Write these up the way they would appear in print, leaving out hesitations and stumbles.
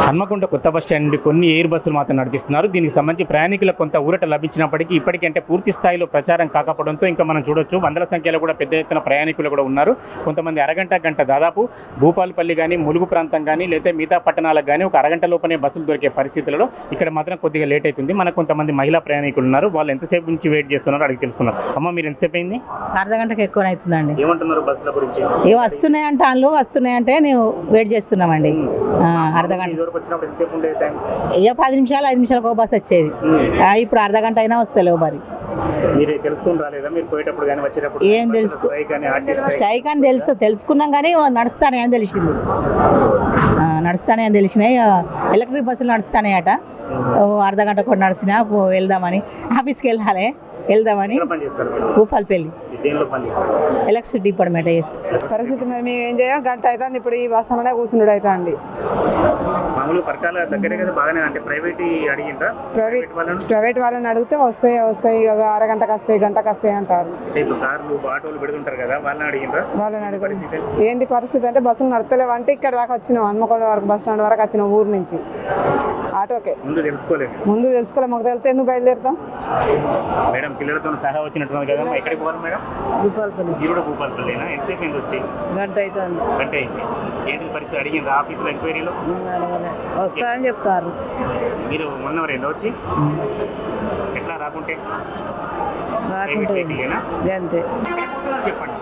హన్మకొండ కొత్త bus stand నుండి కొన్ని ఎయిర్ బస్సులు మాత్రం నడిపిస్తున్నారు. దీనికి సంబంధించి ప్రయాణికులకు కొంత ఊరట లభించినప్పటికీ ఇప్పటికంటే పూర్తి స్థాయిలో ప్రచారం కాకపోవడంతో ఇంకా మనం చూడొచ్చు వందల సంఖ్యలో కూడా పెద్ద ఎత్తున ప్రయాణికులు కూడా ఉన్నారు. కొంతమంది గంట దాదాపు భూపాలపల్లి కానీ ములుగు ప్రాంతం కానీ లేదా మిగతా పట్టణాలకు కానీ ఒక అరగంట లోపనే బస్సులు దొరికే పరిస్థితులలో ఇక్కడ మాత్రం కొద్దిగా లేట్ అవుతుంది. మనకు కొంతమంది మహిళా ప్రయాణికులు ఉన్నారు. వాళ్ళు ఎంతసేపు నుంచి వెయిట్ చేస్తున్నారో అడిగి తెలుసుకున్నారు. అమ్మ, మీరు ఎంతసేపు అయింది? అర్ధగంటకి ఎక్కువ అవుతుందండి. ఏమంటున్నారు బస్సుల గురించి? ఇవి వస్తున్నాయంటే వాళ్ళు వస్తున్నాయంటే నేను వెయిట్ చేస్తున్నామండి. అర్ధగంట ఇక 10 నిమిషాలు 5 నిమిషాలకు ఒక బస్సు వచ్చేది. ఇప్పుడు అర్ధగంట అయినా వస్తలేవు మరి. మీరు తెలుసుకుని రాలేదా? మీరు పోయేటప్పుడు కానీ వచ్చేటప్పుడు ఏం స్ట్రైక్ అని తెలుసుకున్నాం కానీ నడుస్తానే అని తెలిసింది. నడుస్తానే అని తెలిసినాయి. ఎలక్ట్రిక్ బస్సులు నడుస్తానే అట. అర్ధగంట కూడా నడిచినా వెళ్దామని ఆఫీస్కి వెళ్దామని భూపాలపల్లి ఎలక్ట్రిసిటీ డిపార్ట్మెంట్ చేస్తాం. పరిస్థితి మరి మేము ఏం చేయం. గంట అవుతుంది ఇప్పుడు ఈ బస్సులోనే కూర్చున్నాడు అవుతుంది. ప్రైవేట్ వాళ్ళని అడిగితే వస్తాయి అరగంటకు వస్తాయి గంటకు వస్తాయి అంటారు. వాళ్ళని అడగండి. ఏంది పరిస్థితి అంటే బస్సులు నడతలేవు అంటే ఇక్కడ దాకా వచ్చినాం. హన్మకొండ వరకు బస్ స్టాండ్ వరకు వచ్చినాం ఊరు నుంచి ఆటోకే. ముందు తెలుసుకోలే మాకు తెలితే ఎందుకు బయలుదేరుతాం? మేడం పిల్లలతో సహా వచ్చినట్టు కదా. ఎక్కడికి పోవాలి మేడం? భూపాలపల్లినా? ఎంతసేపు అయింది వచ్చి? గంట అవుతుంది. గంట అయింది. ఏంటి పరిస్థితి అడిగింది ఆఫీసులో ఎంక్వైరీలో? వస్తాయని చెప్తారు. మీరు మొన్నవరేనా వచ్చి? ఎట్లా రాకుంటే అంతే. చెప్పండి.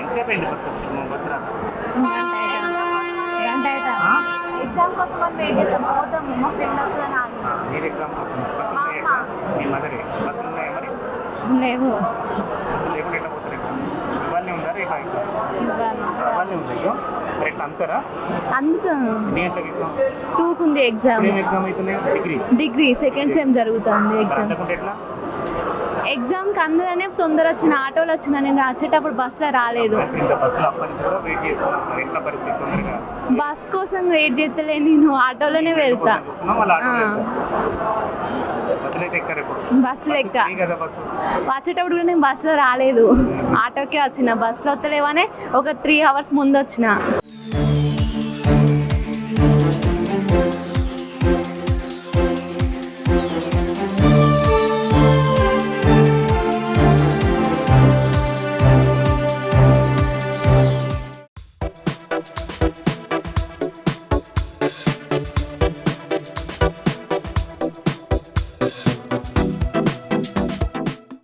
ఎంతసేపు అయింది బస్సు రాక? ఎగ్జామ్ కోసం మనం వెయిట్ చేస్తాం. పోతాము మా ఫ్రెండ్ వస్తుందని ఆగి. మీరు ఎగ్జామ్ కోసం మీ మదరే బస్సులు ఉన్నాయా మరి? లేవు. బస్సులు లేకుండా ఎట్లా పోతారు? ఎగ్జామ్ ఇవాళనే ఉందా రేపా ఎగ్జామ్? ఇవాళనే ఉంది ఎగ్జామ్. మరి ఎట్లా అంతారా? అందుతాను. ఎన్ని గంటలకు ఎగ్జామ్? 2కు ఉంది ఎగ్జామ్. ఏం ఎగ్జామ్ అవుతున్నాయి? డిగ్రీ సెకండ్ సెమ్ జరుగుతుంది ఎగ్జామ్. ఎట్లా? ఎగ్జామ్కి అందరనే తొందర వచ్చిన ఆటోలు వచ్చిన నేను వచ్చేటప్పుడు బస్సులో రాలేదు. బస్ కోసం వెయిట్ చేస్తలే, నేను ఆటోలోనే వెళ్తా. బస్సులో ఎక్క వచ్చేటప్పుడు కూడా నేను బస్సులో రాలేదు, ఆటోకే వచ్చిన. బస్సులో వస్తలేవనే ఒక 3 hours ముందు వచ్చిన.